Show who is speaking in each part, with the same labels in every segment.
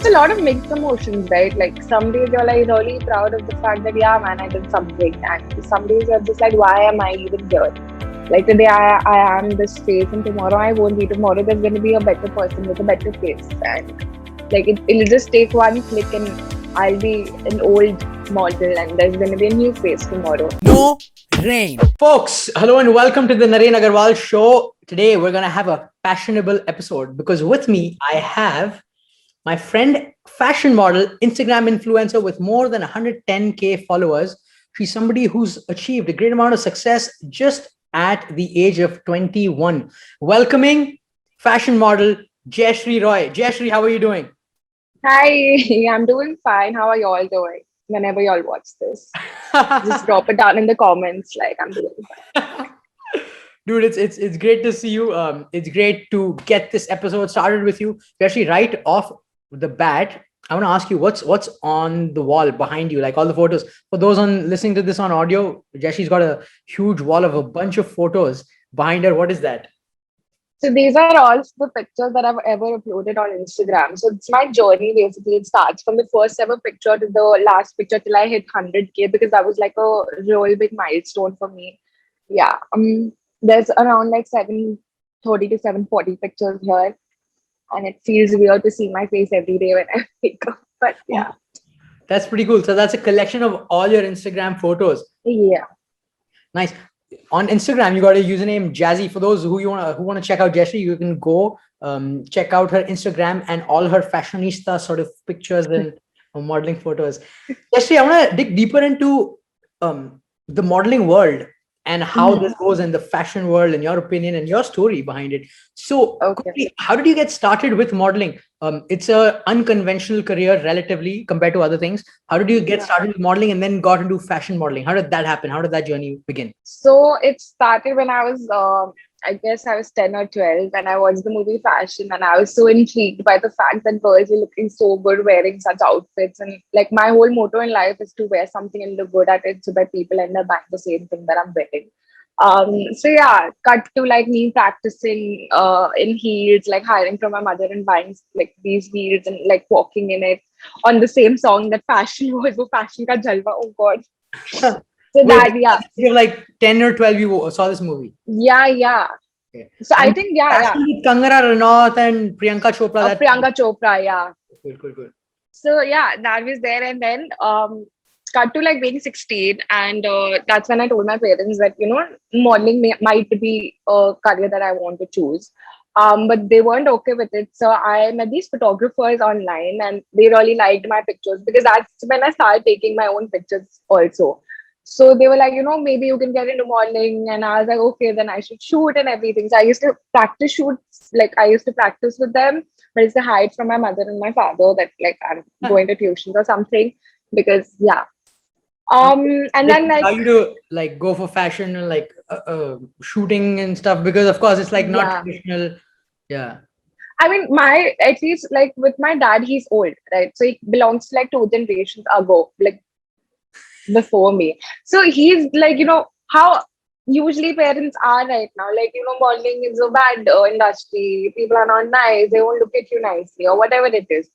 Speaker 1: a lot of mixed emotions, right? Like some days you're like really proud of the fact that yeah, man, I did something, and some days you're just like, why am I even here? Like today I am this face, and tomorrow I won't be. Tomorrow there's going to be a better person with a better face, and like it'll just take one click, and I'll be an old model, and there's going to be a new face tomorrow.
Speaker 2: No rain. Folks, hello and welcome to the Naren Agarwal show. Today we're going to have a fashionable episode because with me I have my friend, fashion model, Instagram influencer with more than 110K followers. She's somebody who's achieved a great amount of success just at the age of 21. Welcoming fashion model Jayshree Roy. Jayshree, how are you doing?
Speaker 1: Hi, I'm doing fine. How are you all doing? Whenever y'all watch this, just drop it down in the comments. Like I'm doing fine.
Speaker 2: Dude, it's great to see you. It's great to get this episode started with you. Jayshree, right off the bat, I want to ask you what's on the wall behind you, like all the photos. For those on listening to this on audio, Jayshree's got a huge wall of a bunch of photos behind her. What is that?
Speaker 1: So these are all the pictures that I've ever uploaded on Instagram. So it's my journey basically. It starts from the first ever picture to the last picture till I hit 100K because that was like a real big milestone for me. Yeah. There's around like 730 to 740 pictures here. And it feels weird to see my face every day when I wake up. But yeah.
Speaker 2: That's pretty cool. So that's a collection of all your Instagram photos.
Speaker 1: Yeah.
Speaker 2: Nice. On Instagram, you got a username Jazzy. For those who want to check out Jayshree, you can go check out her Instagram and all her fashionista sort of pictures and modeling photos. Jayshree, I want to dig deeper into the modeling world and how this goes in the fashion world, in your opinion and your story behind it. So, quickly, how did you get started with modeling? It's a unconventional career relatively compared to other things. How did you get started with modeling and then got into fashion modeling? How did that happen? How did that journey begin?
Speaker 1: So it started when I was, I guess I was 10 or 12 and I watched the movie Fashion, and I was so intrigued by the fact that girls were looking so good wearing such outfits. And like my whole motto in life is to wear something and look good at it so that people end up buying the same thing that I'm wearing. So yeah, cut to like me practicing in heels, like hiring from my mother and buying like these heels and like walking in it on the same song that Fashion was, wo Fashion ka jalwa. Oh God. So that, yeah.
Speaker 2: You're like 10 or 12, you saw this movie.
Speaker 1: Yeah. Okay. So and I think, yeah.
Speaker 2: With Kangana Ranaut and Priyanka Chopra.
Speaker 1: Priyanka Chopra, yeah.
Speaker 2: Cool.
Speaker 1: So yeah, that was there. And then cut to like being 16. And that's when I told my parents that, modeling might be a career that I want to choose. But they weren't okay with it. So I met these photographers online and they really liked my pictures because that's when I started taking my own pictures also. So they were like, maybe you can get into modeling. And I was like, okay, then I should shoot and everything. So I used to practice shoots. Like I used to practice with them, but it's to hide from my mother and my father that like I'm going to tuitions or something because yeah. And then like
Speaker 2: how you do like go for fashion and like shooting and stuff because of course it's like not traditional. Yeah.
Speaker 1: I mean, at least like with my dad, he's old, right? So he belongs to like 2 generations ago, like before me. So he's like, how usually parents are right now. Like, modeling is a bad industry. People are not nice. They won't look at you nicely or whatever it is.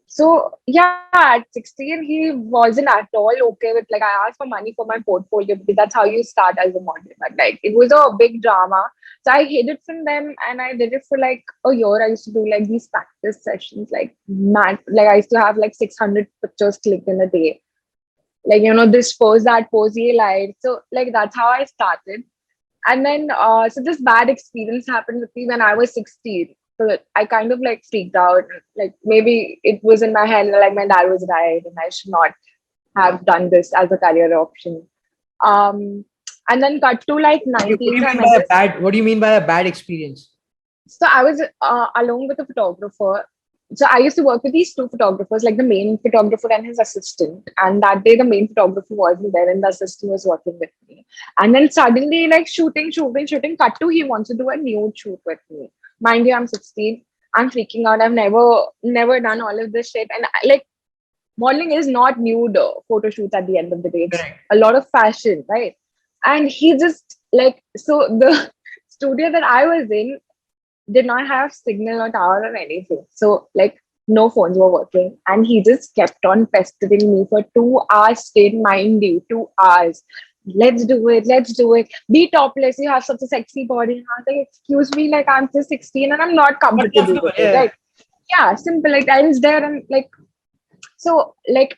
Speaker 1: So yeah, at 16, he wasn't at all okay with like I asked for money for my portfolio because that's how you start as a model. But like it was a big drama. So I hid it from them and I did it for like a year. I used to do like these practice sessions, like mad. Like I used to have like 600 pictures clicked in a day. Like, this pose, that pose, ye light. So like that's how I started. And then so this bad experience happened with me when I was 16. So I kind of like freaked out. Like maybe it was in my head, like my dad was right and I should not have done this as a career option. And then cut to like 19.
Speaker 2: What do you mean by a bad experience?
Speaker 1: So I was along with a photographer. So I used to work with these 2 photographers, like the main photographer and his assistant. And that day, the main photographer wasn't there and the assistant was working with me. And then suddenly, like shooting, cut to he wants to do a nude shoot with me. Mind you, I'm 16. I'm freaking out. I've never done all of this shit. And like modeling is not nude photo shoots at the end of the day. It's a lot of fashion, right? And he just like, so the studio that I was in did not have signal or tower or anything. So like no phones were working, and he just kept on pestering me for 2 hours straight, mind you, 2 hours. Let's do it, let's do it. Be topless, you have such a sexy body. And I was like, excuse me, like I'm just 16 and I'm not
Speaker 2: Not
Speaker 1: comfortable
Speaker 2: comfortable.
Speaker 1: with it.
Speaker 2: Yeah.
Speaker 1: Like, yeah, simple. Like I was there and like, so like,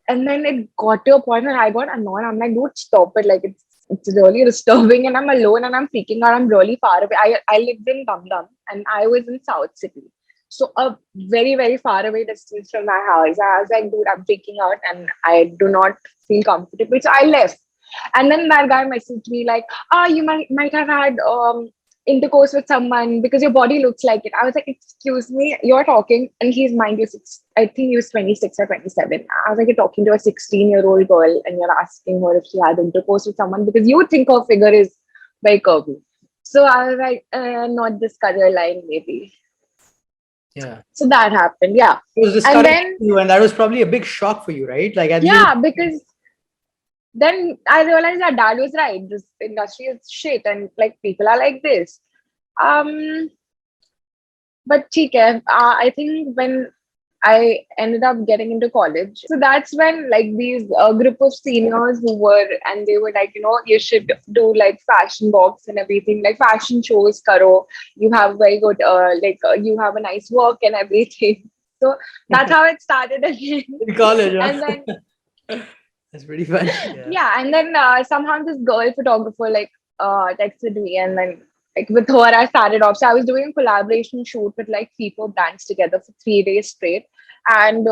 Speaker 1: and then it got to a point where I got annoyed. I'm like, dude, stop it. Like it's really disturbing and I'm alone and I'm freaking out. I'm really far away. I lived in Dum Dum and I was in South City. So a very, very far away distance from my house. I was like, dude, I'm freaking out and I do not feel comfortable. So I left. And then that guy messaged me like, you might have had intercourse with someone because your body looks like it. I was like, excuse me, you're talking, and he's mind you, I think he was 26 or 27. I was like, you're talking to a 16-year-old girl and you're asking her if she had intercourse with someone because you think her figure is very curvy. So I was like, not this color line, maybe.
Speaker 2: Yeah.
Speaker 1: So that happened, yeah.
Speaker 2: It was
Speaker 1: And
Speaker 2: discouraging
Speaker 1: then,
Speaker 2: for you, and that was probably a big shock for you, right? Like at the age
Speaker 1: yeah, because then I realized that dad was right. This industry is shit, and like people are like this. Um, but I think when I ended up getting into college, so that's when like these group of seniors who were, and they were like, you should do like fashion box and everything, like fashion shows, karo. You have very good, you have a nice work and everything. So that's how it started again.
Speaker 2: in college,
Speaker 1: And then
Speaker 2: huh? That's pretty funny. Yeah.
Speaker 1: yeah, and then somehow this girl photographer like texted me, and then like with her I started off. So I was doing a collaboration shoot with like 3 4 brands together for 3 days straight, and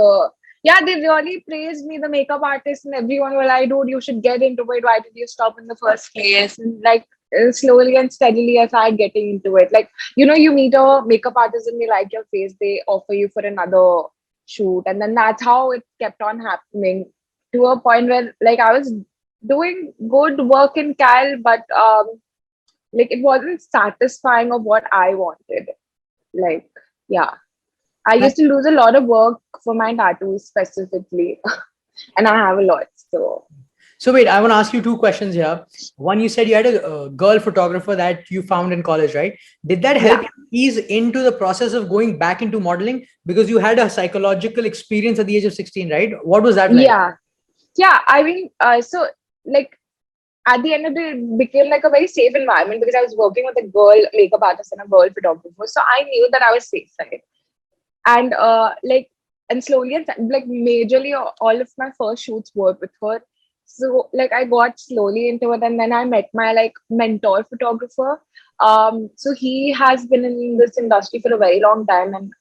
Speaker 1: yeah, they really praised me, the makeup artist and everyone were like, dude, you should get into it. Why did you stop in the first place? And like slowly and steadily I started getting into it. Like, you meet a makeup artist and they like your face, they offer you for another shoot, and then that's how it kept on happening to a point where like I was doing good work in Cal, but like it wasn't satisfying of what I wanted. Like, yeah. I used to lose a lot of work for my tattoos specifically. And I have a lot. So
Speaker 2: So wait, I want to ask you two questions here. One, you said you had a girl photographer that you found in college, right? Did that help
Speaker 1: yeah.
Speaker 2: you ease into the process of going back into modeling because you had a psychological experience at the age of 16, right? What was that like?
Speaker 1: Yeah. Yeah. I mean, so like at the end of the day, it became like a very safe environment because I was working with a girl makeup artist and a girl photographer. So I knew that I was safe, right? And like and slowly and like majorly all of my first shoots were with her. So like I got slowly into it, and then I met my like mentor photographer. So he has been in this industry for a very long time, and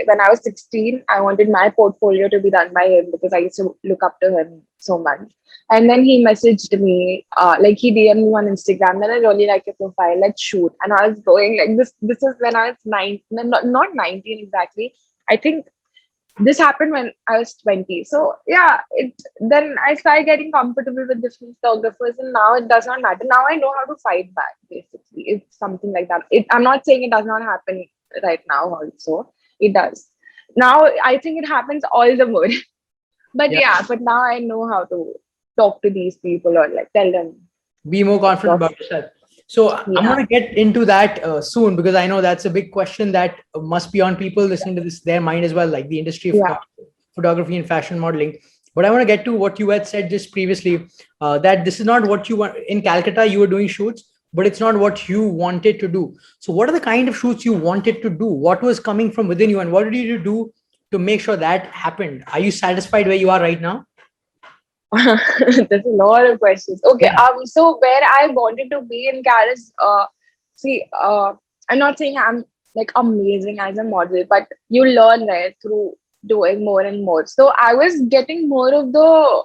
Speaker 1: when I was 16 I wanted my portfolio to be done by him because I used to look up to him so much. And then he messaged me, like he DM'd me on Instagram. Then I really like your profile. Let's shoot. And I was going like this. This is when I was 9, not 19 exactly. I think this happened when I was 20. So yeah, then I started getting comfortable with different photographers, and now it does not matter. Now I know how to fight back. Basically, it's something like that. I'm not saying it does not happen right now. Also, it does. Now I think it happens all the more. But
Speaker 2: Yeah.
Speaker 1: yeah, but now I know how to talk to these people or like tell them
Speaker 2: Be more
Speaker 1: like
Speaker 2: confident about yourself. So I'm
Speaker 1: yeah,
Speaker 2: going to get into that soon because I know that's a big question that must be on people listening to this, their mind as well, like the industry of
Speaker 1: yeah.
Speaker 2: photography and fashion modeling. But I want to get to what you had said just previously, that this is not what you want. In Calcutta, you were doing shoots, but it's not what you wanted to do. So what are the kind of shoots you wanted to do? What was coming from within you, and what did you do to make sure that happened? Are you satisfied where you are right now?
Speaker 1: There's a lot of questions. Okay,
Speaker 2: Yeah.
Speaker 1: so where I wanted to be in Cal is see, I'm not saying I'm like amazing as a model, but you learn right through doing more and more. So I was getting more of the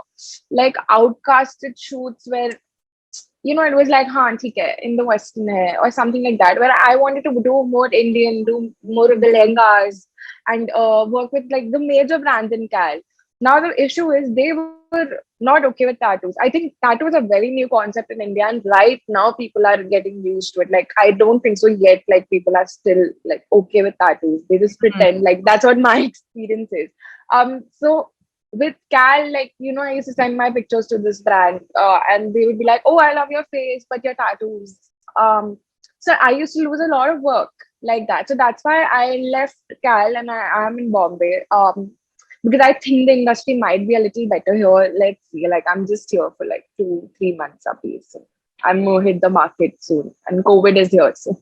Speaker 1: like outcasted shoots where it was like, हाँ ठीक है, in the Western hai, or something like that, where I wanted to do more Indian, do more of the lehengas, and work with like the major brands in Cal. Now the issue is they were not okay with tattoos. I think tattoos are very new concept in India, and right now people are getting used to it. Like I don't think so yet. Like people are still like okay with tattoos. They just pretend like that's what my experience is. So with Cal, like, I used to send my pictures to this brand, and they would be like, "Oh, I love your face, but your tattoos." So I used to lose a lot of work. like that. So that's why I left Cal and I am in Bombay. Because I think the industry might be a little better here. Let's see. Like I'm just here for like 2-3 months at least. So I'm gonna hit the market soon, and COVID is here. So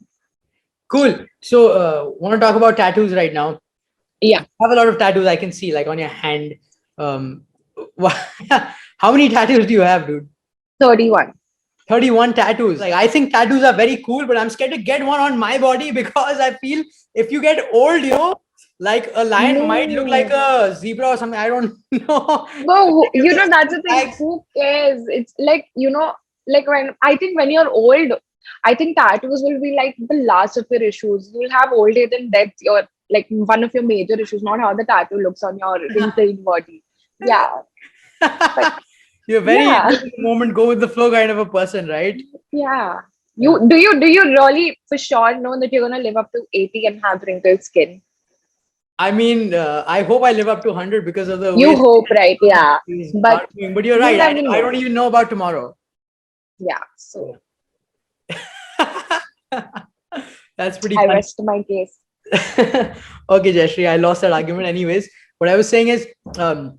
Speaker 2: Cool. So, want to talk about tattoos right now?
Speaker 1: yeah,
Speaker 2: You have a lot of tattoos I can see, like on your hand. Um, how many tattoos do you have, dude?
Speaker 1: 31.
Speaker 2: 31 tattoos. Like, I think tattoos are very cool, but I'm scared to get one on my body because I feel if you get old, like a lion might look like
Speaker 1: No,
Speaker 2: a zebra or something. I don't know.
Speaker 1: no,
Speaker 2: You get
Speaker 1: that's
Speaker 2: skin
Speaker 1: the thing.
Speaker 2: tags.
Speaker 1: Who cares? It's like, like when I think when you're old, I think tattoos will be like the last of your issues. You'll have old age and death, your like one of your major issues, not how the tattoo looks on your wrinkled body. Yeah, but
Speaker 2: You're very
Speaker 1: yeah,
Speaker 2: live in the moment, go with the flow kind of a person, right?
Speaker 1: yeah.
Speaker 2: Yeah.
Speaker 1: You really for sure know that you're gonna live up to 80 and have wrinkled skin?
Speaker 2: I mean, I hope I live up to 100 because of the
Speaker 1: You
Speaker 2: way
Speaker 1: hope, right? Yeah,
Speaker 2: things
Speaker 1: but
Speaker 2: are going. But you're
Speaker 1: you
Speaker 2: right.
Speaker 1: never
Speaker 2: I don't
Speaker 1: know.
Speaker 2: even know about tomorrow.
Speaker 1: Yeah, so
Speaker 2: That's pretty
Speaker 1: I
Speaker 2: funny.
Speaker 1: rest my case.
Speaker 2: Okay, Jayshree, I lost that argument. Anyways, what I was saying is, um,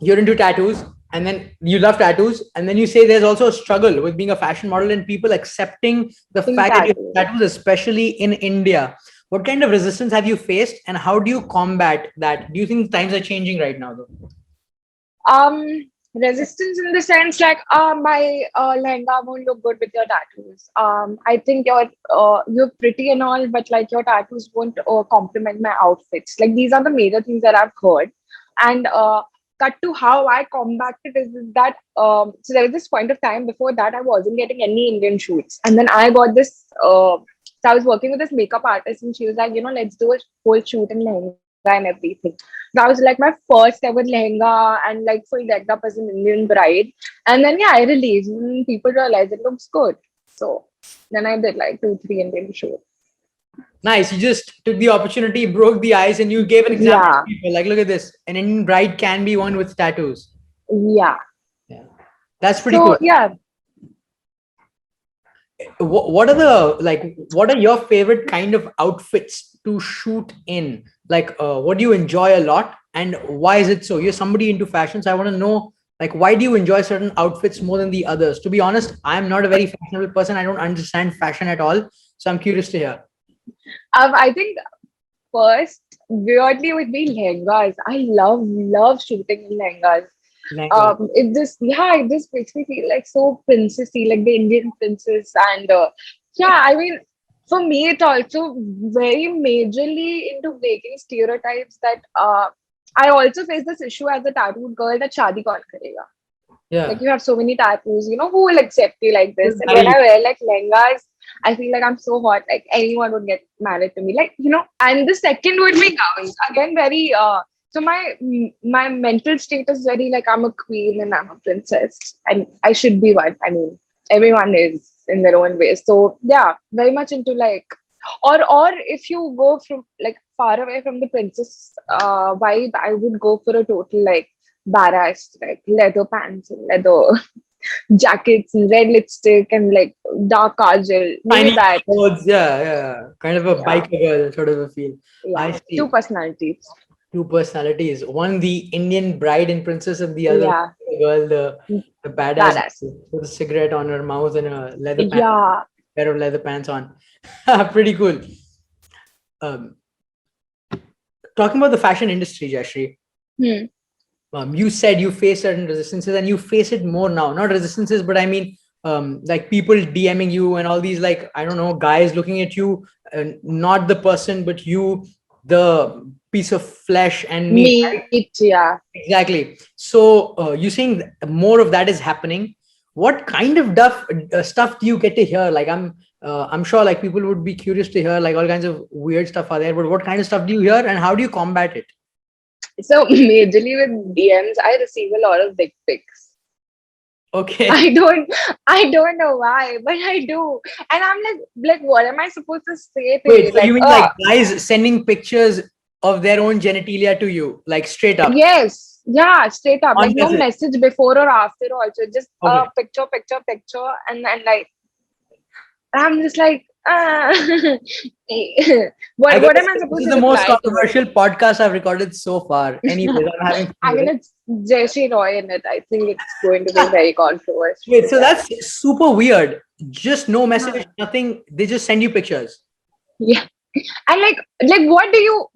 Speaker 2: you're into tattoos, and then you love tattoos, and then you say there's also a struggle with being a fashion model and people accepting the
Speaker 1: In
Speaker 2: fact that you
Speaker 1: tattoos.
Speaker 2: have tattoos, especially in India. What kind of resistance have you faced, and how do you combat that? Do you think times are changing right now, though?
Speaker 1: Resistance in the sense like my lehenga won't look good with your tattoos. I think you're pretty and all, but like your tattoos won't complement my outfits. Like these are the major things that I've heard. And cut to how I combat it is that so there was this point of time before that I wasn't getting any Indian shoots. And then I got this so I was working with this makeup artist and she was like, let's do a whole shoot in lehenga and everything. That was like my first ever lehenga and like full decked up as an Indian bride. And then yeah, I released and people realized it looks good. So then I did like 2-3 Indian shoots.
Speaker 2: Nice. You just took the opportunity, broke the ice, and you gave an example to
Speaker 1: Yeah,
Speaker 2: people. Like, look at this. An Indian bride can be one with tattoos.
Speaker 1: yeah.
Speaker 2: Yeah. That's pretty cool.
Speaker 1: So yeah,
Speaker 2: What are the what are your favorite kind of outfits to shoot in? Like, what do you enjoy a lot, and why is it so? You're somebody into fashion, so I want to know, like, why do you enjoy certain outfits more than the others? To be honest, I'm not a very fashionable person. I don't understand fashion at all, so I'm curious to hear.
Speaker 1: I think first weirdly would be lehengas. I love shooting in lehengas.
Speaker 2: Lehenga.
Speaker 1: It just makes me feel like so princessy, like the Indian princess. And yeah, I mean, for me, it also very majorly into breaking stereotypes that I also face this issue as a tattooed girl that shadi kaun karega. Like
Speaker 2: Yeah.
Speaker 1: you have so many tattoos, who will accept you like this? And when
Speaker 2: Marry
Speaker 1: I wear like lehengas, I feel like I'm so hot, like anyone would get married to me. Like, and the second would be gowns. Again, very so my mental state is very like I'm a queen and I'm a princess and I should be one. I mean, everyone is in their own way. So yeah, very much into like or if you go from like far away from the princess vibe, I would go for a total like badass, like leather pants and leather jackets and red lipstick and like dark kajal. Maybe
Speaker 2: Tiny
Speaker 1: that.
Speaker 2: clothes. Yeah, yeah. Kind of a
Speaker 1: Yeah,
Speaker 2: biker girl sort of a feel. I
Speaker 1: yeah. Two
Speaker 2: see.
Speaker 1: personalities.
Speaker 2: Two personalities. One the Indian bride and princess, and the other
Speaker 1: Yeah,
Speaker 2: the girl, the badass
Speaker 1: badass.
Speaker 2: with a cigarette on her mouth and a leather pants,
Speaker 1: Yeah.
Speaker 2: pair of leather pants on. Pretty cool. Um, Talking about the fashion industry, Jayshree,
Speaker 1: Hmm.
Speaker 2: you said you face certain resistances and you face it more now. Not resistances, but I mean, like people DMing you and all these, like, I don't know, guys looking at you, not the person, but you, the piece of flesh and meat.
Speaker 1: Meat. Yeah.
Speaker 2: Exactly. So you saying more of that is happening. What kind of stuff do you get to hear? Like I'm sure like people would be curious to hear like all kinds of weird stuff are there. But what kind of stuff do you hear, and how do you combat it?
Speaker 1: So majorly with DMs, I receive a lot of dick pics.
Speaker 2: Okay.
Speaker 1: I don't know why, but I do. And I'm like, what am I supposed to say to
Speaker 2: Wait.
Speaker 1: you?
Speaker 2: So you
Speaker 1: Like,
Speaker 2: mean like guys sending pictures of their own genitalia to you, like straight up
Speaker 1: yes, yeah, straight up.
Speaker 2: on
Speaker 1: Like no
Speaker 2: message?
Speaker 1: message before or after also. Just
Speaker 2: Okay.
Speaker 1: picture, and like I'm just like, Uh,
Speaker 2: I
Speaker 1: what
Speaker 2: guess
Speaker 1: am I
Speaker 2: this
Speaker 1: supposed
Speaker 2: is
Speaker 1: to
Speaker 2: the most
Speaker 1: reply to
Speaker 2: controversial podcast I've recorded so far. Anyways, I'm having fun
Speaker 1: I
Speaker 2: with
Speaker 1: mean,
Speaker 2: it.
Speaker 1: it's Jayshree Roy in it. I think it's going to be very controversial.
Speaker 2: Wait, so
Speaker 1: Yeah.
Speaker 2: that's super weird. Just no message,
Speaker 1: Huh.
Speaker 2: nothing. They just send you pictures.
Speaker 1: Yeah. And what do you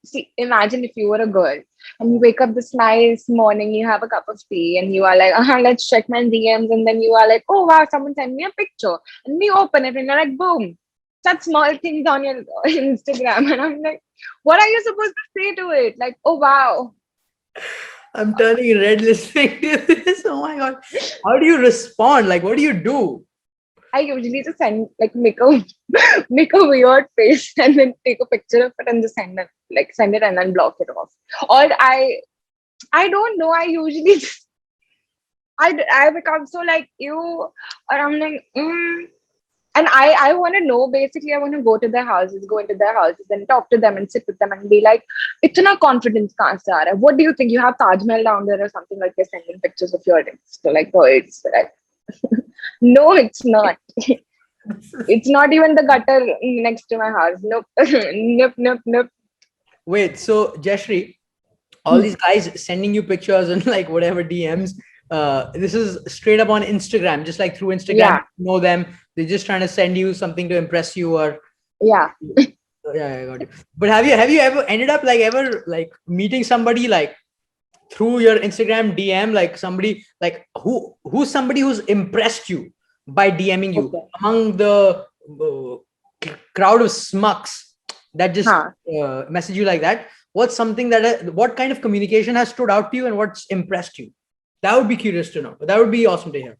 Speaker 1: see? Imagine if you were a girl and you wake up this nice morning, you have a cup of tea, and you are like, let's check my DMs. And then you are like, oh, wow, someone sent me a picture. And we open it, and you're like, boom, such small things on your Instagram. And I'm like, what are you supposed to say to it? Like, oh, wow.
Speaker 2: I'm turning red listening to this. Oh my god. How do you respond? Like, what do you do?
Speaker 1: I usually just send make a make a weird face and then take a picture of it and just send it and then block it off. Or I don't know. I usually just, I become so like you, or I'm like and I want to know basically. I want to go into their houses and talk to them and sit with them and be like, "Itna confidence kahan se aa raha hai? What do you think? You have Taj Mahal down there or something like you're sending pictures of your to like birds, right?" No, it's not. It's not even the gutter next to my house. Nope. Nope, nope, nope.
Speaker 2: Wait, so Jayshree, all
Speaker 1: Hmm.
Speaker 2: these guys sending you pictures and like whatever DMs. This is straight up on Instagram, just like through Instagram,
Speaker 1: Yeah,
Speaker 2: you know them. They're just trying to send you something to impress you, or
Speaker 1: yeah.
Speaker 2: yeah, I got you. But have you ever ended up like ever like meeting somebody like through your Instagram DM, like somebody like who's somebody who's impressed you by DMing you
Speaker 1: Okay.
Speaker 2: among the crowd of smucks that just
Speaker 1: Huh.
Speaker 2: message you like that? What's something that what kind of communication has stood out to you and what's impressed you? That would be curious to know. That would be awesome to hear.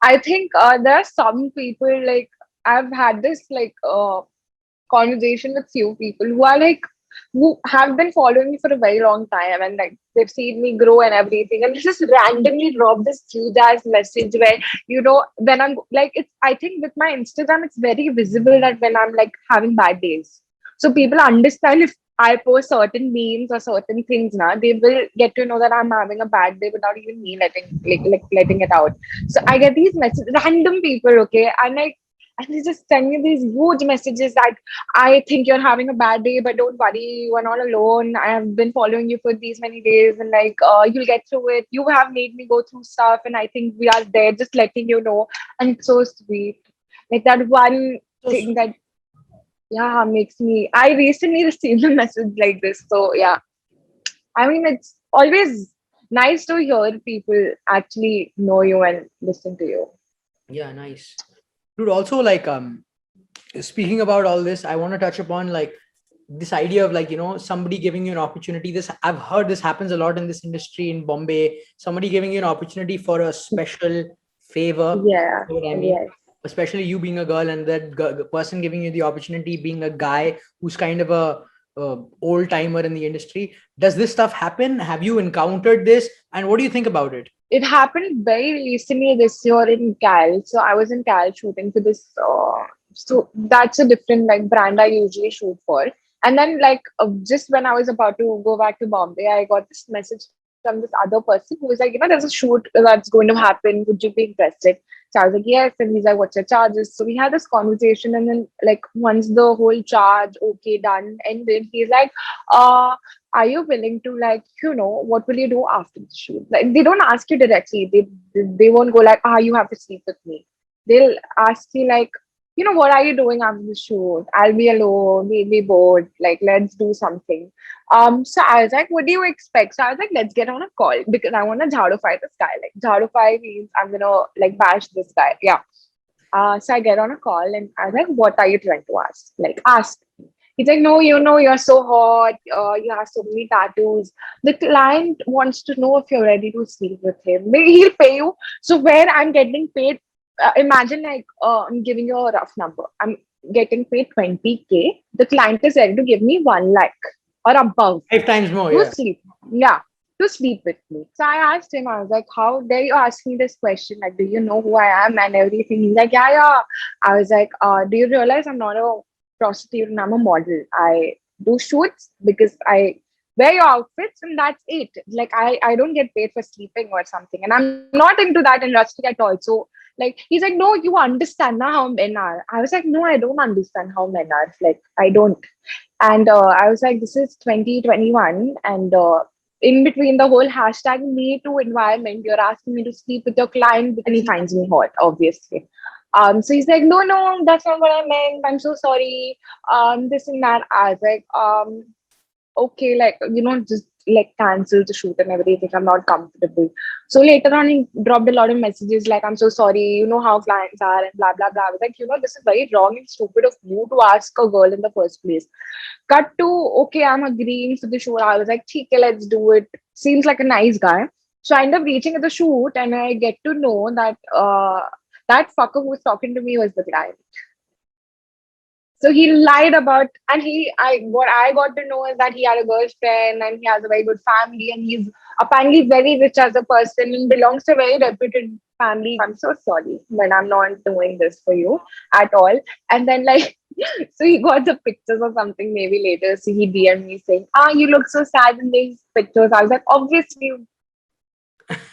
Speaker 1: I think there are some people like I've had this conversation with few people who are like who have been following me for a very long time and like they've seen me grow and everything and just randomly drop this huge ass message where when I'm like it's I think with my Instagram it's very visible that when I'm like having bad days, so people understand if I post certain memes or certain things now they will get to know that I'm having a bad day without even me letting it out. So I get these messages, random people, okay, and they just send me these huge messages that I think you're having a bad day, but don't worry, you are not alone. I have been following you for these many days, and you'll get through it. You have made me go through stuff, and I think we are there, just letting you know. And it's so sweet. Like that one
Speaker 2: So
Speaker 1: thing that yeah makes me. I recently received a message like this, so yeah. I mean, it's always nice to hear people actually know you and listen to you.
Speaker 2: yeah, nice. Dude, also like speaking about all this, I want to touch upon like this idea of like somebody giving you an opportunity. This I've heard this happens a lot in this industry in Bombay. Somebody giving you an opportunity for a special favor.
Speaker 1: Yeah.
Speaker 2: You know what I mean?
Speaker 1: Yes.
Speaker 2: Especially you being a girl and that person giving you the opportunity being a guy who's kind of a old timer in the industry. Does this stuff happen? Have you encountered this? And what do you think about it?
Speaker 1: It happened very recently this year in Cal. So I was in Cal shooting for this. So that's a different like brand I usually shoot for. And then just when I was about to go back to Bombay, I got this message from this other person who was like, there's a shoot that's going to happen. Would you be interested? So I was like, yes. And he's like, what's your charges? So we had this conversation, and then like once the whole charge okay done ended, he's like, are you willing to what will you do after the shoot? Like they don't ask you directly. They won't go like, you have to sleep with me. They'll ask you like, what are you doing after the shoot? I'll be alone, we'll be bored, like let's do something. So I was like, what do you expect? So I was like, let's get on a call because I want to jadify this guy. Like jadify means I'm gonna like bash this guy. Yeah. So I get on a call and I was like, what are you trying to ask? Like ask. He's like, no, you're so hot. You have so many tattoos. The client wants to know if you're ready to sleep with him. Maybe he'll pay you. So where I'm getting paid, imagine I'm giving you a rough number. I'm getting paid 20K. The client is ready to give me 1 lakh or above
Speaker 2: 5 times more,
Speaker 1: to
Speaker 2: yeah.
Speaker 1: sleep. Yeah, to sleep with me. So I asked him, I was like, how dare you ask me this question? Like, do you know who I am and everything? He's like, yeah, yeah. I was like, do you realize I'm not a prostitute and I'm a model? I do shoots because I wear your outfits and that's it. Like I don't get paid for sleeping or something. And I'm not into that industry at all. So Like, he's like, no, you understand now how men are. I was like, no, I don't understand how men are. Like, I don't. And I was like, this is 2021. And in between the whole hashtag me too environment, you're asking me to sleep with your client because he finds me hot, obviously. So he's like, no, no, that's not what I meant. I'm so sorry. This and that. I was like, okay, like, just like cancel the shoot and everything. I'm not comfortable. So later on, he dropped a lot of messages like, I'm so sorry, you know how clients are and blah, blah, blah. I was like, this is very wrong and stupid of you to ask a girl in the first place. Cut to, okay, I'm agreeing for the shoot. I was like, okay, let's do it. Seems like a nice guy. So I end up reaching at the shoot and I get to know that that fucker who was talking to me was the client. So he lied about, and what I got to know is that he had a girlfriend and he has a very good family and he's apparently very rich as a person and belongs to a very reputed family. I'm so sorry, but I'm not doing this for you at all. And then like, so he got the pictures or something maybe later. So he DM'd me saying, you look so sad in these pictures. I was like, obviously,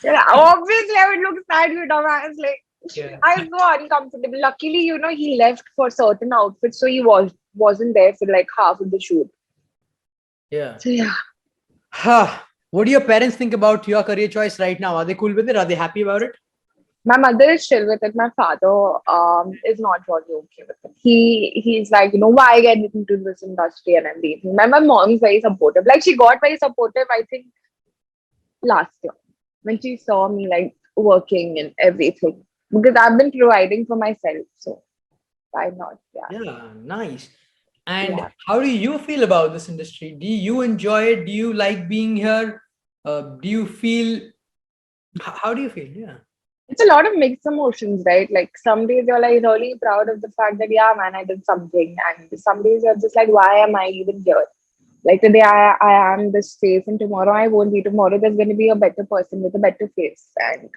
Speaker 1: yeah, obviously I would look sad, you dumbass. Like,
Speaker 2: Yeah.
Speaker 1: I was so uncomfortable. Luckily, he left for certain outfits, so he wasn't there for like half of the shoot.
Speaker 2: Yeah.
Speaker 1: So yeah,
Speaker 2: Huh. What do your parents think about your career choice right now? Are they cool with it? Are they happy about it?
Speaker 1: my mother is chill with it. My father is not really okay with it. He's like, why get into this industry and everything. My mom is very supportive. Like she got very supportive, I think, last year when she saw me like working and everything because I've been providing for myself. So why not? Yeah,
Speaker 2: Yeah, nice. And
Speaker 1: yeah.
Speaker 2: how do you feel about this industry? Do you enjoy it? Do you like being here? Do you feel, how do you feel? Yeah.
Speaker 1: It's a lot of mixed emotions, right? Like some days you're like really proud of the fact that yeah, man, I did something, and some days you're just like, why am I even here? Like today I am this face, and tomorrow I won't be. Tomorrow there's going to be a better person with a better face, and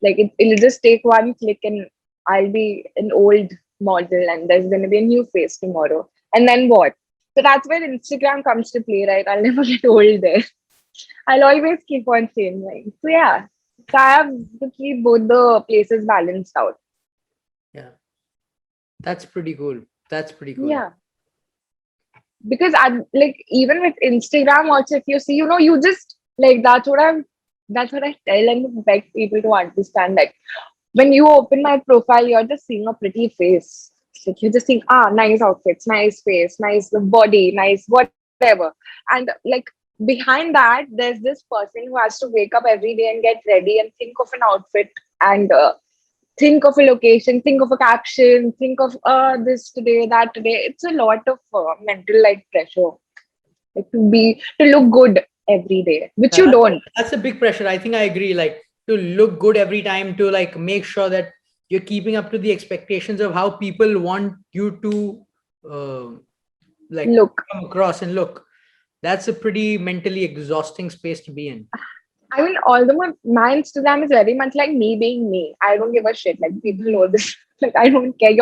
Speaker 1: like it'll just take one click, and I'll be an old model, and there's going to be a new face tomorrow, and then what? So that's where Instagram comes to play, right? I'll never get old there. I'll always keep on changing. So yeah, so I have to keep both the places balanced out.
Speaker 2: Yeah. That's pretty cool. That's pretty cool.
Speaker 1: Yeah, because I like even with Instagram also, if you see, you just like that's what I tell and beg people to understand. Like when you open my profile, you're just seeing a pretty face. It's like you're just seeing nice outfits, nice face, nice body, nice whatever, and like behind that, there's this person who has to wake up every day and get ready and think of an outfit and think of a location, think of a caption, think of this today, that today. It's a lot of mental like pressure, like to look good every day, which
Speaker 2: Yeah,
Speaker 1: you don't.
Speaker 2: that's a big pressure. I think I agree. Like to look good every time, to like make sure that you're keeping up to the expectations of how people want you to uh, like
Speaker 1: Look,
Speaker 2: come across and look. That's a pretty mentally exhausting space to be in.
Speaker 1: I mean, although my Instagram is very much like me being me. I don't give a shit. Like people know this. Like I don't care.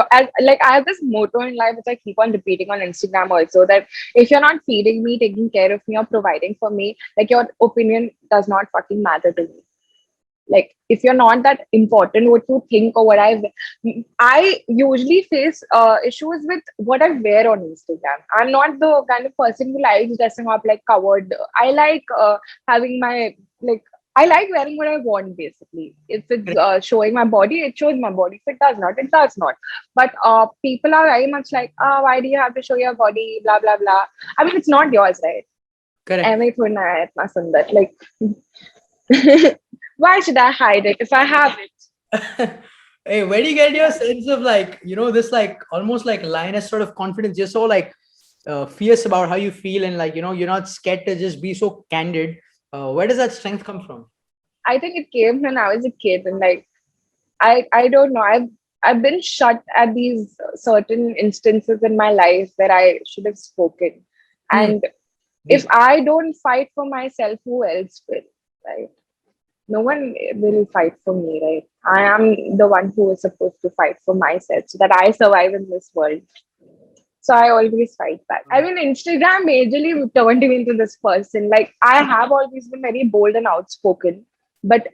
Speaker 1: Like I have this motto in life which I keep on repeating on Instagram also that if you're not feeding me, taking care of me, or providing for me, like your opinion does not fucking matter to me. Like if you're not that important, what you think or what I usually face issues with what I wear on Instagram. I'm not the kind of person who likes dressing up like covered. I like having my like I like wearing what I want basically. If it's showing my body, it shows my body. If it does not, it does not. But people are very much like, why do you have to show your body? Blah blah blah. I mean, it's not yours, right?
Speaker 2: Correct.
Speaker 1: Every thing I इतना सुंदर like why should I hide it if I have it?
Speaker 2: Hey, where do you get your sense of like, this like almost like lioness sort of confidence? You're so like fierce about how you feel and like, you're not scared to just be so candid. Where does that strength come from?
Speaker 1: I think it came when I was a kid, and like I don't know. I've been shut at these certain instances in my life where I should have spoken,
Speaker 2: Hmm.
Speaker 1: and if I don't fight for myself, who else will? Right? No one will fight for me, right? I am the one who is supposed to fight for myself so that I survive in this world. So I always fight back. I mean, Instagram majorly turned me into this person. Like I have always been very bold and outspoken, but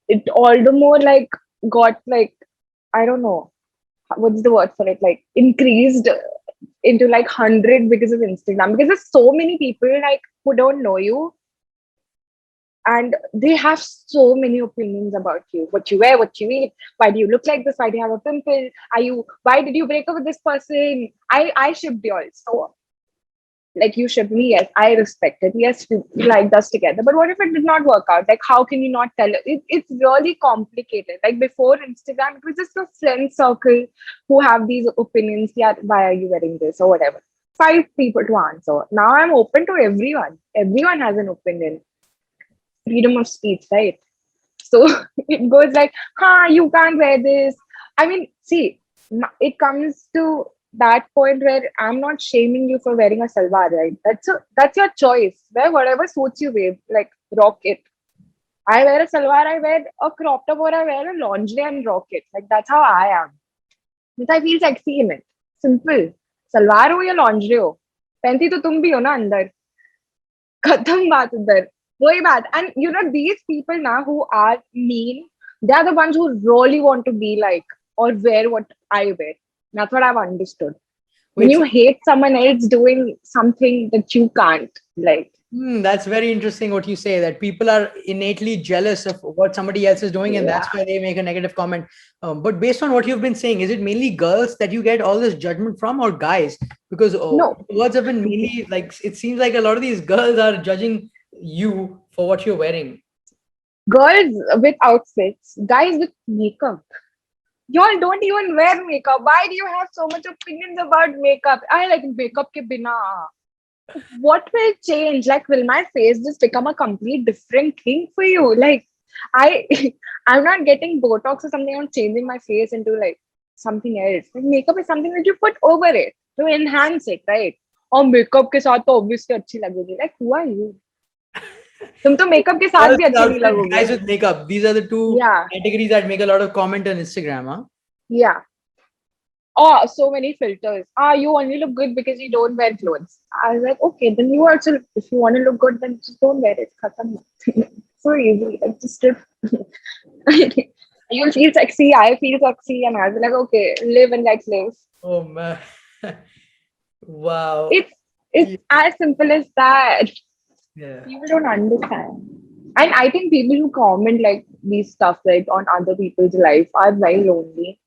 Speaker 1: it all the more like got like I don't know what's the word for it, like increased into like 100 because of Instagram. Because there's so many people like who don't know you, and they have so many opinions about you. What you wear, what you eat, why do you look like this? Why do you have a pimple? Are you? Why did you break up with this person? I shipped you all. So like you shipped me, yes, I respect it. Yes, we liked us together. But what if it did not work out? Like how can you not tell it? It's really complicated. Like before Instagram, it was just a friend circle who have these opinions. Yeah, why are you wearing this or whatever? Five people to answer. Now I'm open to everyone. Everyone has an opinion. Freedom of speech, right? So it goes like, you can't wear this. I mean, see, it comes to that point where I'm not shaming you for wearing a salwar, right? That's your choice. Wear whatever suits you, babe. Like rock it. I wear a salwar, I wear a crop top, or I wear a lingerie and rock it. Like that's how I am. Because I feel sexy in it. Simple. Salwar हो या lingerie हो, पहनती तो तुम भी हो ना अंदर. खत्म बात उधर. वही बात. And you know, these people now who are mean, they are the ones who really want to be like or wear what I wear. That's what I've understood. When
Speaker 2: Wait,
Speaker 1: you hate someone else doing something that you can't, like,
Speaker 2: that's very interesting what you say, that people are innately jealous of what somebody else is doing, and
Speaker 1: yeah.
Speaker 2: that's why they make a negative comment. But based on what you've been saying, is it mainly girls that you get all this judgment from, or guys? Because
Speaker 1: No,
Speaker 2: words have been mainly like, it seems like a lot of these girls are judging you for what you're wearing.
Speaker 1: girls with outfits, guys with makeup. Y'all don't even wear makeup. Why do you have so much opinions about makeup? I like makeup ke bina. What will change? Like, will my face just become a complete different thing for you? Like, I, I'm not getting Botox or something. I'm changing my face into like something else. Like, makeup is something that you put over it to enhance it, right? और makeup के साथ तो obviously अच्छी लगेगी. Like, who are you? तुम तो makeup के साथ
Speaker 2: Girls
Speaker 1: भी
Speaker 2: with
Speaker 1: अच्छे नहीं
Speaker 2: outfit,
Speaker 1: लगोगे.
Speaker 2: guys with makeup. These are the two
Speaker 1: Yeah,
Speaker 2: categories that make a lot of comment on Instagram, huh?
Speaker 1: yeah. Oh, so many filters. You only look good because you don't wear clothes. I was like, okay, then you also, if you want to look good, then just don't wear it. Khatam. So easy. Like, just strip. You'll feel sexy. I feel sexy. And I'll be like, okay, live and let live.
Speaker 2: Oh man. Wow.
Speaker 1: It's as simple as that.
Speaker 2: Yeah.
Speaker 1: People don't understand. And I think people who comment like these stuff like on other people's life are very lonely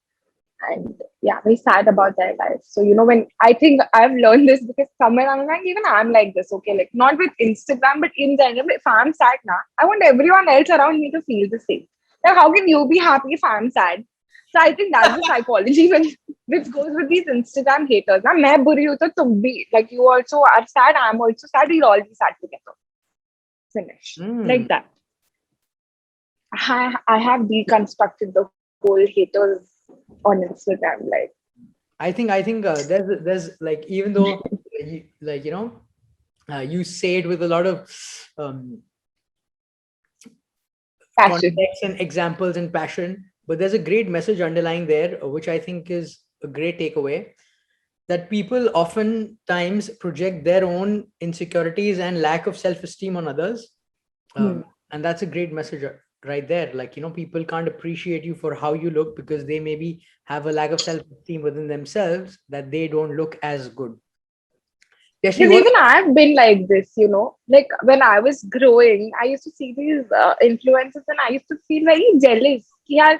Speaker 1: and yeah, very sad about their life. So you know, when I think I've learned this because somewhere I'm like, even I'm like this, okay, like not with Instagram, but in general, if I'm sad now, I want everyone else around me to feel the same. Like, how can you be happy if I'm sad? So I think that's the psychology when which goes with these Instagram haters. Now, मैं बुरी हूँ तो तुम भी, like you also are sad, I'm also sad, we'll all be sad together. Finish like that. I have deconstructed the whole haters on Instagram. Like,
Speaker 2: I think there's like, even though like you say it with a lot of
Speaker 1: passion.
Speaker 2: context and examples and passion, but there's a great message underlying there, which I think is a great takeaway, that people oftentimes project their own insecurities and lack of self-esteem on others. And that's a great message right there. Like, people can't appreciate you for how you look because they maybe have a lack of self-esteem within themselves, that they don't look as good.
Speaker 1: Because even I've been like this, you know, like when I was growing, I used to see these influencers and I used to feel very jealous. Yeah,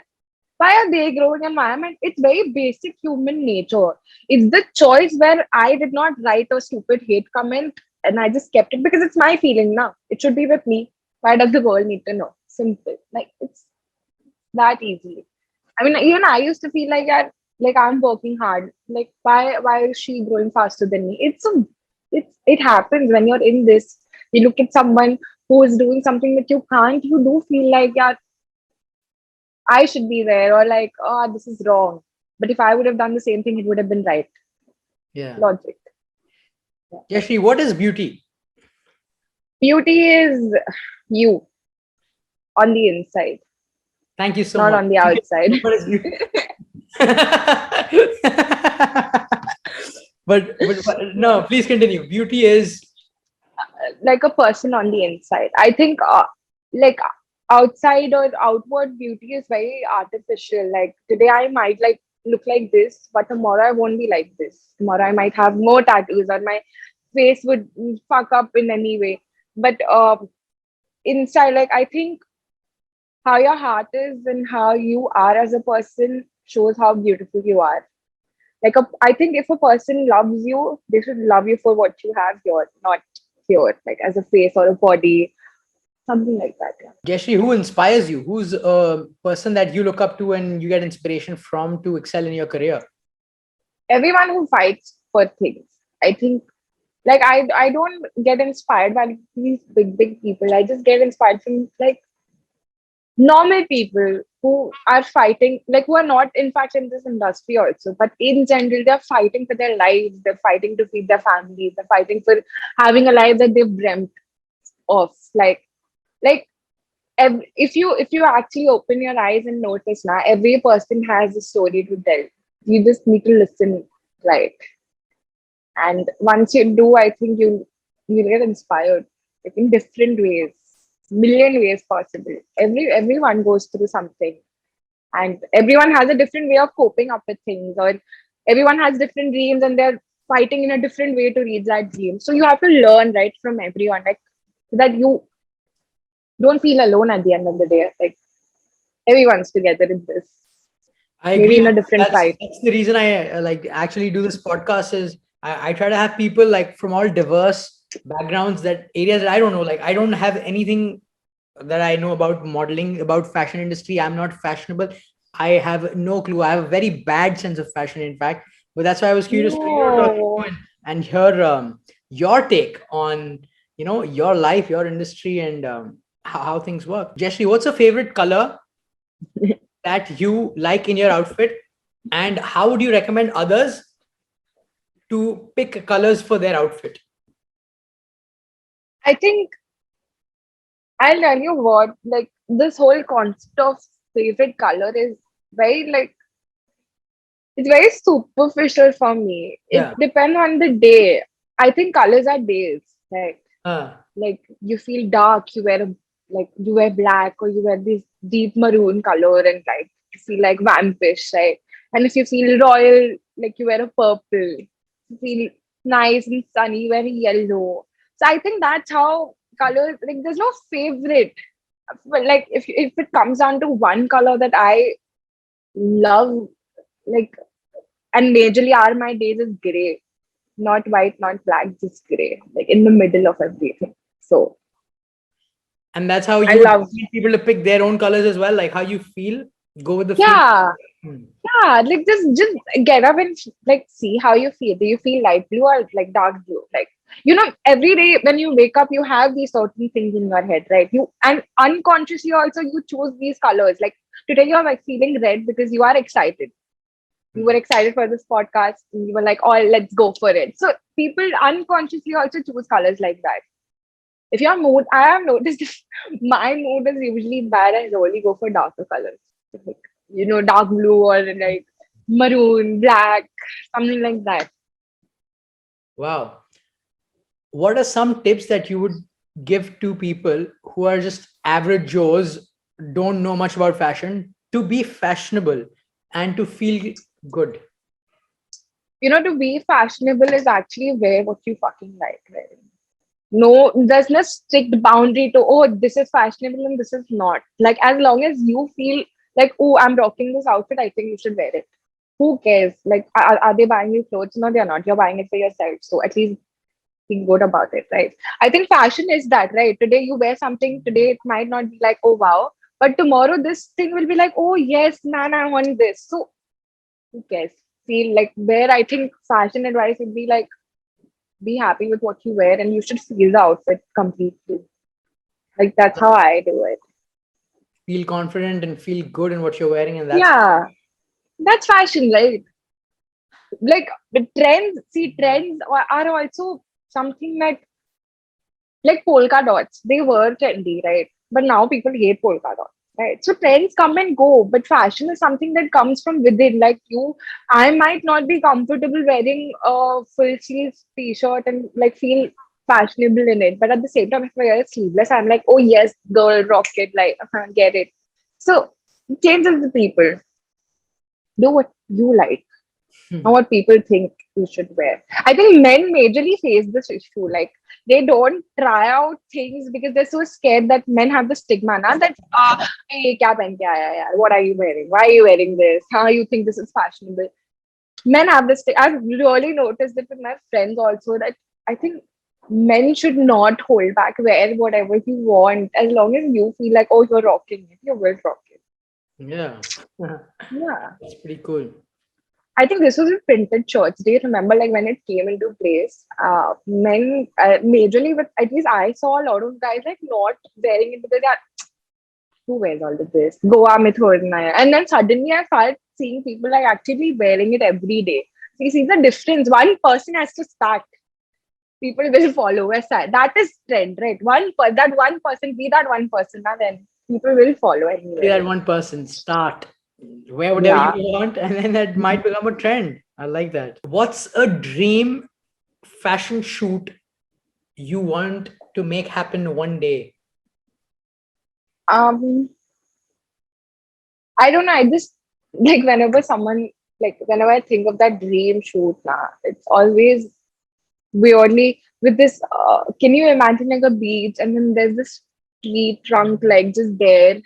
Speaker 1: why are they growing and why am I? It's very basic human nature. It's the choice where I did not write a stupid hate comment and I just kept it because it's my feeling now. It should be with me. Why does the world need to know? Simple. Like, it's that easy. I mean, even I used to feel like like I'm working hard. Like, why is she growing faster than me? It happens when you're in this. You look at someone who is doing something that you can't. You do feel like, yeah, I should be there, or like, oh, this is wrong. But if I would have done the same thing, it would have been right.
Speaker 2: Yeah.
Speaker 1: Logic.
Speaker 2: Jayshree, what is beauty?
Speaker 1: Beauty is you on the inside,
Speaker 2: Thank you so
Speaker 1: not
Speaker 2: much.
Speaker 1: on the outside.
Speaker 2: What is beauty? but no, please continue. Beauty is
Speaker 1: Like a person on the inside. I think, like outside or outward beauty is very artificial. Like today I might like look like this, but tomorrow I won't be like this. Tomorrow I might have more tattoos or my face would fuck up in any way. But inside, like I think how your heart is and how you are as a person shows how beautiful you are. Like I think if a person loves you, they should love you for what you have here, not here, like as a face or a body, something like that. Yeah.
Speaker 2: Jayshree, who inspires you? Who's a person that you look up to and you get inspiration from to excel in your career?
Speaker 1: Everyone who fights for things. I think like I don't get inspired by these big people. I just get inspired from like normal people who are fighting, like who are not in fact in this industry also, but in general they're fighting for their lives, they're fighting to feed their families, they're fighting for having a life that they've dreamt of. Like if you actually open your eyes and notice now, every person has a story to tell. You just need to listen, right? And once you do, I think you get inspired, like in different ways, million ways possible. Everyone goes through something, and everyone has a different way of coping up with things, or everyone has different dreams, and they're fighting in a different way to reach that dream. So you have to learn right from everyone, like so that you don't feel alone at the end of the day. Like everyone's together in this,
Speaker 2: I
Speaker 1: maybe
Speaker 2: agree.
Speaker 1: in a different fight.
Speaker 2: That's the reason I like actually do this podcast is I try to have people like from all diverse backgrounds, that areas that I don't know. Like I don't have anything that I know about modeling, about fashion industry. I'm not fashionable. I have no clue. I have a very bad sense of fashion, in fact. But that's why I was curious for you to talk to
Speaker 1: No.
Speaker 2: and hear your take on your life, your industry, and how things work. Jayshree, what's your favorite color that you like in your outfit, and how would you recommend others to pick colors for their outfit?
Speaker 1: I think I'll tell you what, like this whole concept of favorite color is very like it's very superficial for me. It
Speaker 2: Yeah.
Speaker 1: depends on the day. I think colors are days.
Speaker 2: uh,
Speaker 1: Like you feel dark, like you wear black or you wear this deep maroon color and like you feel like vampish, right? And if you feel royal, like you wear a purple. You feel nice and sunny, you wear a yellow. So I think that's how colors like there's no favorite. But like if it comes down to one color that I love, like and majorly are my days is gray, not white, not black, just gray, like in the middle of everything. So
Speaker 2: and that's how
Speaker 1: I
Speaker 2: you would
Speaker 1: love,
Speaker 2: need people to pick their own colors as well, like how you feel, go with the feel.
Speaker 1: yeah,
Speaker 2: Hmm.
Speaker 1: yeah, like just get up and like see how you feel. Do you feel light blue or like dark blue? Like every day when you wake up, you have these certain things in your head, right? You and unconsciously also you choose these colors. Like today you're like feeling red because you are excited. You were
Speaker 2: Hmm.
Speaker 1: excited for this podcast and you were like, oh, let's go for it. So people unconsciously also choose colors like that. If your mood, I have noticed if my mood is usually bad, I really go for darker colors. Like, dark blue or like maroon, black, something like that.
Speaker 2: Wow. What are some tips that you would give to people who are just average Joes, don't know much about fashion, to be fashionable and to feel good?
Speaker 1: To be fashionable is actually wear what you fucking like, right? No, there's no strict boundary to, oh, this is fashionable and this is not. Like, as long as you feel like, oh, I'm rocking this outfit, I think you should wear it. Who cares? Like, are they buying you clothes? No, they're not. You're buying it for yourself. So at least be good about it, right? I think fashion is that, right? Today you wear something, today it might not be like, oh, wow. But tomorrow this thing will be like, oh, yes, man, I want this. So who cares? Feel like where I think fashion advice would be like, be happy with what you wear and you should feel the outfit completely. Like that's how I do it.
Speaker 2: Feel confident and feel good in what you're wearing, and that's
Speaker 1: Yeah, that's fashion, right? Like the trends, see, trends are also something like polka dots. They were trendy, right? But now people hate polka dots, right? So trends come and go, but fashion is something that comes from within. Like I might not be comfortable wearing a full sleeve t-shirt and like feel fashionable in it. But at the same time, if I wear it sleeveless, I'm like, oh yes, girl, rock it, like get it. So changes the people. Do what you like, not
Speaker 2: Hmm.
Speaker 1: what people think you should wear. I think men majorly face this issue. Like they don't try out things because they're so scared that men have the stigma now that hey, kya pehen ke aaya yaar? What are you wearing? Why are you wearing this? How you think this is fashionable? Men have this. I've really noticed it with my friends also that I think men should not hold back. Wear whatever you want as long as you feel like oh you're rocking it. You will rock it.
Speaker 2: Yeah.
Speaker 1: Yeah.
Speaker 2: That's pretty cool.
Speaker 1: I think this was with printed shirts. Do you remember, like when it came into place? Men, majorly, but at least I saw a lot of guys like not wearing it because they are, who wears all of this? Goa mein thodi na hai. And then suddenly I started seeing people like actually wearing it every day. So you see the difference. One person has to start. People will follow. That is trend, right? That one person, be that one person, and then people will follow
Speaker 2: Be
Speaker 1: anyway.
Speaker 2: that one person. Start. Wear whatever you
Speaker 1: Yeah.
Speaker 2: want, and then that might become a trend. I like that. What's a dream fashion shoot you want to make happen one day?
Speaker 1: Um, I don't know. I just like whenever I think of that dream shoot, now it's always weirdly with this. Can you imagine like a beach and then there's this tree trunk like just there,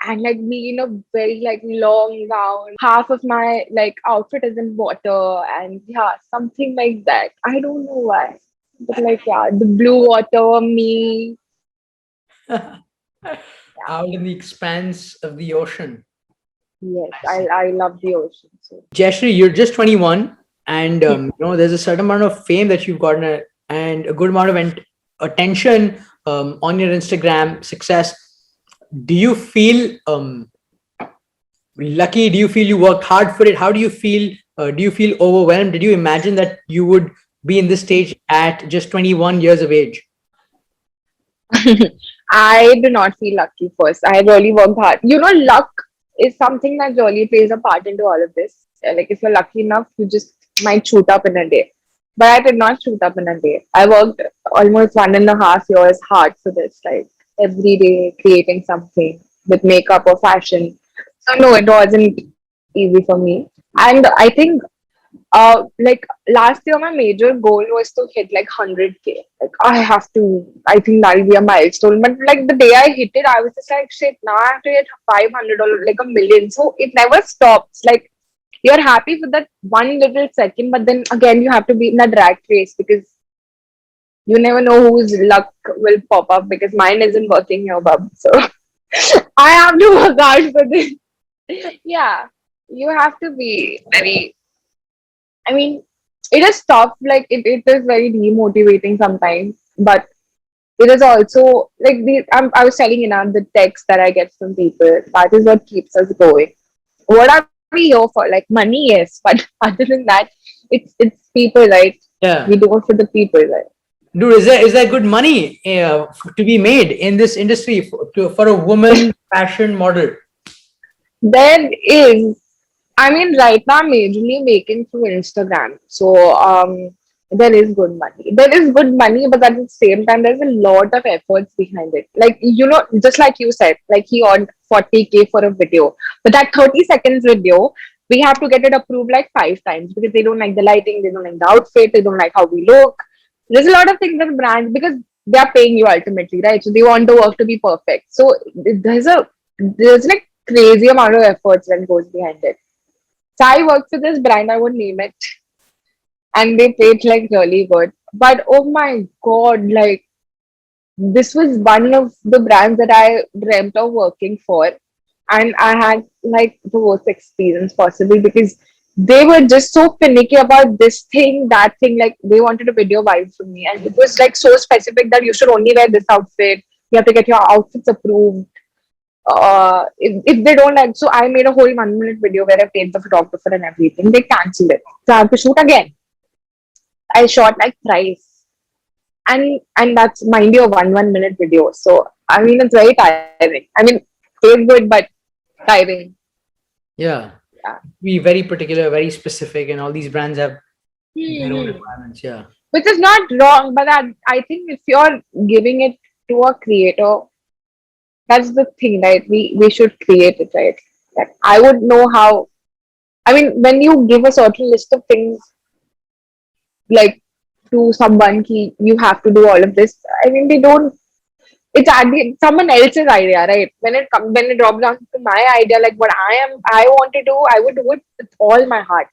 Speaker 1: and like me in a very like long gown. Half of my like outfit is in water, and yeah, something like that. I don't know why, but like yeah, the blue water, me. Yeah,
Speaker 2: Out in the expanse of the ocean.
Speaker 1: yes,
Speaker 2: I see.
Speaker 1: I love the ocean. So.
Speaker 2: Jayshree, you're just 21, and there's a certain amount of fame that you've gotten, and a good amount of attention on your Instagram success. Do you feel lucky? Do you feel you worked hard for it? How do you feel? Do you feel overwhelmed? Did you imagine that you would be in this stage at just 21 years of age?
Speaker 1: I do not feel lucky first. I really worked hard. You know, luck is something that really plays a part into all of this. Like, if you're lucky enough, you just might shoot up in a day. But I did not shoot up in a day. I worked almost 1.5 years hard for this, like every day creating something with makeup or fashion. So, no, it wasn't easy for me. And I think like last year my major goal was to hit like 100K. Like I have to, I think that'll be a milestone. But like the day I hit it, I was just like shit, now I have to hit 500 or like a million. So it never stops. Like you're happy for that one little second, but then again you have to be in a rat race because you never know whose luck will pop up because mine isn't working here, bub. So I have to work hard for this. Yeah. You have to be very, I mean, it is tough. Like it is very demotivating sometimes, but it is also like I was telling you now the text that I get from people. That is what keeps us going. What are we here for? Like money, yes, but other than that, it's people, right? We
Speaker 2: Yeah,
Speaker 1: do it for the people, right?
Speaker 2: dude, is there good money to be made in this industry for a woman fashion model?
Speaker 1: There is. I mean, right now I'm majorly making through Instagram. So there is good money. There is good money, but at the same time, there's a lot of efforts behind it. Like, you know, just like you said, like he earned 40K for a video. But that 30 seconds video, we have to get it approved like 5 times because they don't like the lighting, they don't like the outfit, they don't like how we look. There's a lot of things that brands because they are paying you ultimately, right? So they want the work to be perfect. So there's like crazy amount of efforts that goes behind it. So I work for this brand, I won't name it, and they paid like really good. But oh my god, like this was one of the brands that I dreamt of working for, and I had like the worst experience possible because they were just so finicky about this thing, that thing. Like they wanted a video vibe from me, and it was like so specific that you should only wear this outfit. You have to get your outfits approved. If they don't like, so I made a whole 1 minute video where I paid the photographer and everything. They cancelled it. So I have to shoot again. I shot like thrice. And that's mind you a 1 minute video. So I mean it's very tiring. I mean it's good but tiring.
Speaker 2: Yeah,
Speaker 1: Yeah.
Speaker 2: be very particular, very specific, and all these brands have their own
Speaker 1: Hmm.
Speaker 2: requirements. Yeah.
Speaker 1: which is not wrong, but I think if you're giving it to a creator, that's the thing, right? We should create it, right? Like, I would know how. I mean, when you give a certain list of things, like to someone, you have to do all of this. I mean, they don't. It's someone else's idea, right? When it drops down to my idea, like what I want to do, I would do it with all my heart.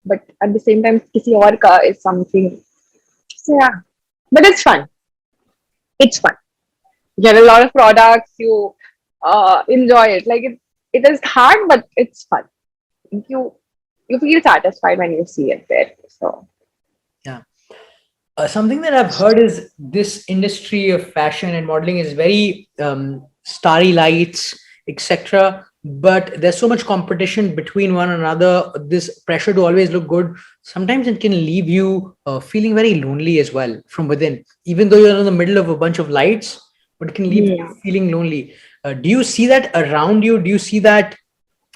Speaker 1: But at the same time, kisi aur ka is something. So yeah, but it's fun. It's fun. You get a lot of products. You enjoy it. Like it is hard, but it's fun. You you feel satisfied when you see it there. So
Speaker 2: Yeah. Something that I've heard is this industry of fashion and modeling is very starry lights, etc. But there's so much competition between one another. This pressure to always look good. Sometimes it can leave you feeling very lonely as well from within, even though you're in the middle of a bunch of lights. But it can leave you
Speaker 1: hmm.
Speaker 2: feeling lonely. Do you see that around you? Do you see that?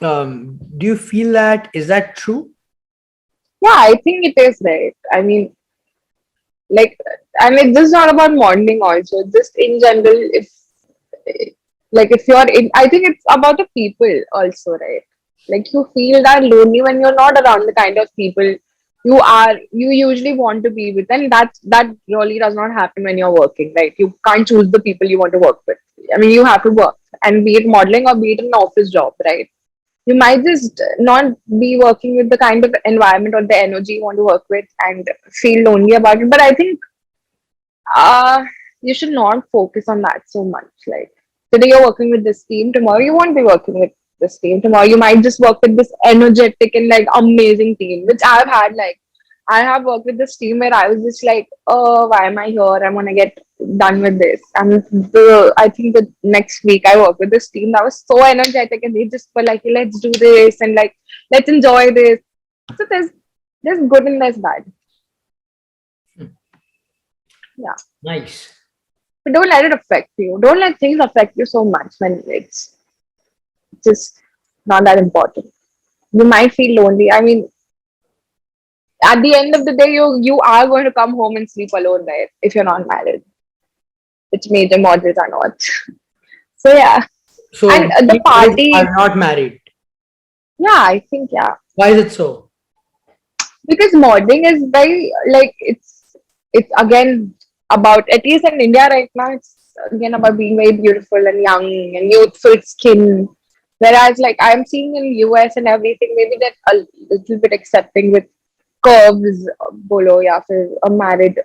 Speaker 2: Do you feel that? Is that true?
Speaker 1: Yeah, I think it is right. I mean, like, and it's just not about modeling also. Just in general, if like if you're in, I think it's about the people also, right? Like you feel that lonely when you're not around the kind of people you usually want to be with, and that really does not happen when you're working, right? You can't choose the people you want to work with. I mean, you have to work, and be it modeling or be it an office job, right? You might just not be working with the kind of environment or the energy you want to work with and feel lonely about it. But I think uh, you should not focus on that so much. Like today you're working with this team, tomorrow you won't be working with this team. Tomorrow you might just work with this energetic and like amazing team, which I've had. Like I have worked with this team where I was just like, oh, why am I here? I want to get done with this. And I think the next week I worked with this team that was so energetic, and they just were like, let's do this and like let's enjoy this. So there's good and there's bad. Yeah.
Speaker 2: Nice.
Speaker 1: But don't let it affect you. Don't let things affect you so much when it's just not that important. You might feel lonely. I mean, at the end of the day, you are going to come home and sleep alone, right? If you're not married, which major models are not. So yeah,
Speaker 2: So
Speaker 1: and the
Speaker 2: many models
Speaker 1: party,
Speaker 2: are not married.
Speaker 1: yeah, I think yeah,
Speaker 2: Why is it so?
Speaker 1: because modeling is very like it's again about, at least in India right now, it's again about being very beautiful and young and youthful skin. Whereas like I'm seeing in US and everything, maybe they're a little bit accepting with curves, bolo, ya fir a married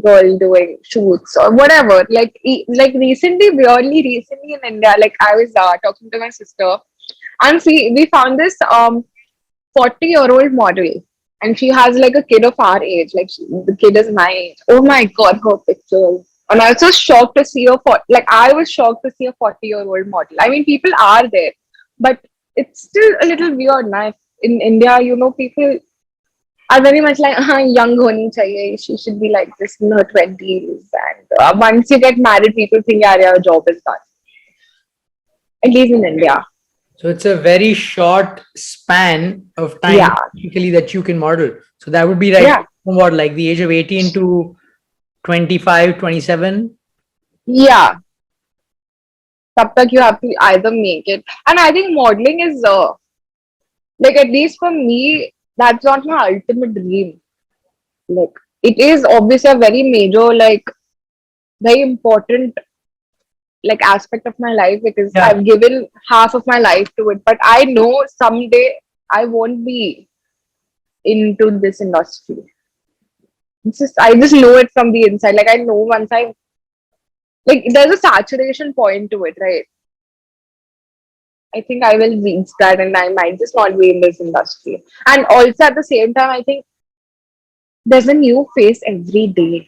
Speaker 1: girl doing shoots or whatever. Like like recently, weirdly recently in India, like I was talking to my sister, and we found this 40-year-old model, and she has like a kid of our age, like the kid is my age. Oh my god, her pictures. And I was so shocked to see like I was shocked to see a 40-year-old model. I mean, people are there, but it's still a little weird now. In India, people are very much like, young honi chahiye. She should be like this in her 20s. And once you get married, people think, yeah, your job is done. At least in India.
Speaker 2: So it's a very short span of time
Speaker 1: Yeah.
Speaker 2: typically that you can model. So that would be like
Speaker 1: Yeah.
Speaker 2: from what, like the age of 18 to 25, 27.
Speaker 1: Yeah. तब तक you have to either make it. And I think modeling is, like, at least for me, that's not my ultimate dream. Like, it is obviously a very major, like, very important, like, aspect of my life because
Speaker 2: Yeah.
Speaker 1: I've given half of my life to it. But I know someday I won't be into this industry. I just know it from the inside. Like, I know once like, there's a saturation point to it, right? I think I will reach that and I might just not be in this industry. And also at the same time, I think there's a new face every day.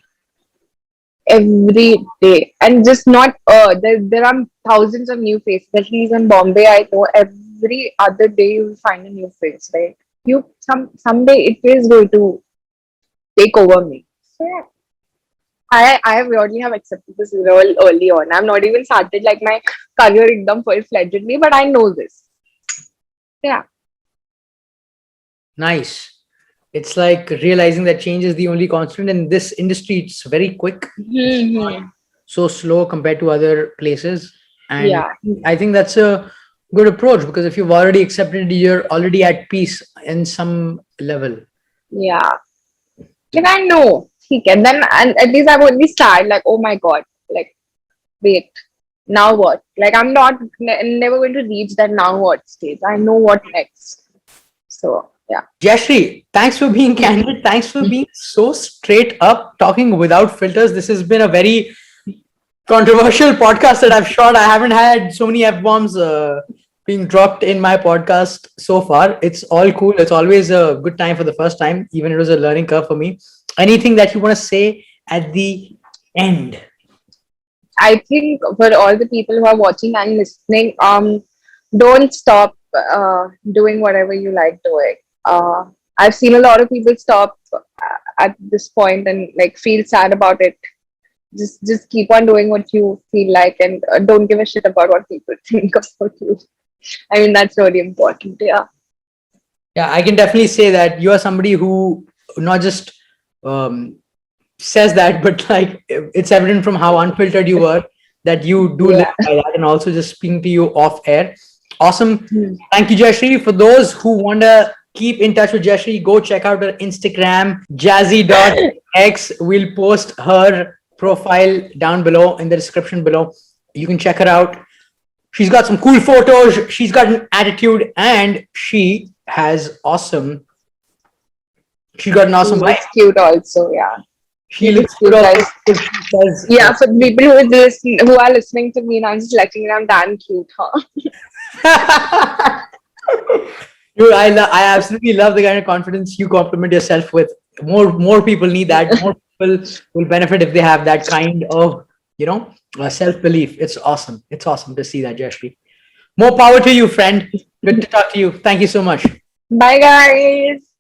Speaker 1: And just not, there are thousands of new faces. At least in Bombay, I know every other day you find a new face, right? Someday it is going to take over me. So yeah. I weirdly have accepted this real early on. I'm not even started like my career ekdam full fledgedly, but I know this. Yeah.
Speaker 2: Nice. It's like realizing that change is the only constant in this industry. It's very quick. It's not
Speaker 1: Hmm.
Speaker 2: so slow compared to other places. And
Speaker 1: Yeah,
Speaker 2: I think that's a good approach, because if you've already accepted, you're already at peace in some level.
Speaker 1: yeah. Like I know, he can. Then and at least I won't be sad. Like, oh my god. Like, wait, now what? Like, I'm not never going to reach that now what stage. I know what next. So yeah.
Speaker 2: Jayshree, thanks for being candid. Thanks for being so straight up, talking without filters. This has been a very controversial podcast that I've shot. I haven't had so many F bombs being dropped in my podcast so far. It's all cool. It's always a good time for the first time, even it was a learning curve for me. Anything that you want to say at the end?
Speaker 1: I think for all the people who are watching and listening, don't stop doing whatever you like doing. I've seen a lot of people stop at this point and like feel sad about it. Just keep on doing what you feel like, and don't give a shit about what people think about you. I mean, that's really important. Yeah.
Speaker 2: Yeah, I can definitely say that you are somebody who not just um, says that, but like it's evident from how unfiltered you were that you do live
Speaker 1: Yeah.
Speaker 2: by that, and also just speaking to you off air. Awesome.
Speaker 1: Hmm.
Speaker 2: Thank you, Jayshree. For those who want to keep in touch with Jayshree, go check out her Instagram, jazzy.x. We'll post her profile down below in the description below. You can check her out. She's got some cool photos. She's got an attitude, and she's got an
Speaker 1: She
Speaker 2: awesome
Speaker 1: looks
Speaker 2: life.
Speaker 1: cute also. Yeah.
Speaker 2: She
Speaker 1: She
Speaker 2: looks
Speaker 1: looks
Speaker 2: good
Speaker 1: cute,
Speaker 2: also.
Speaker 1: guys.
Speaker 2: She says,
Speaker 1: Yeah, for the people who are listening to me, and I'm just letting you know I'm damn cute, huh?
Speaker 2: dude, I absolutely love the kind of confidence you compliment yourself with. More people need that. More people will benefit if they have that kind of, self belief. It's awesome. It's awesome to see that, Jayshree. More power to you, friend. Good to talk to you. Thank you so much.
Speaker 1: Bye, guys.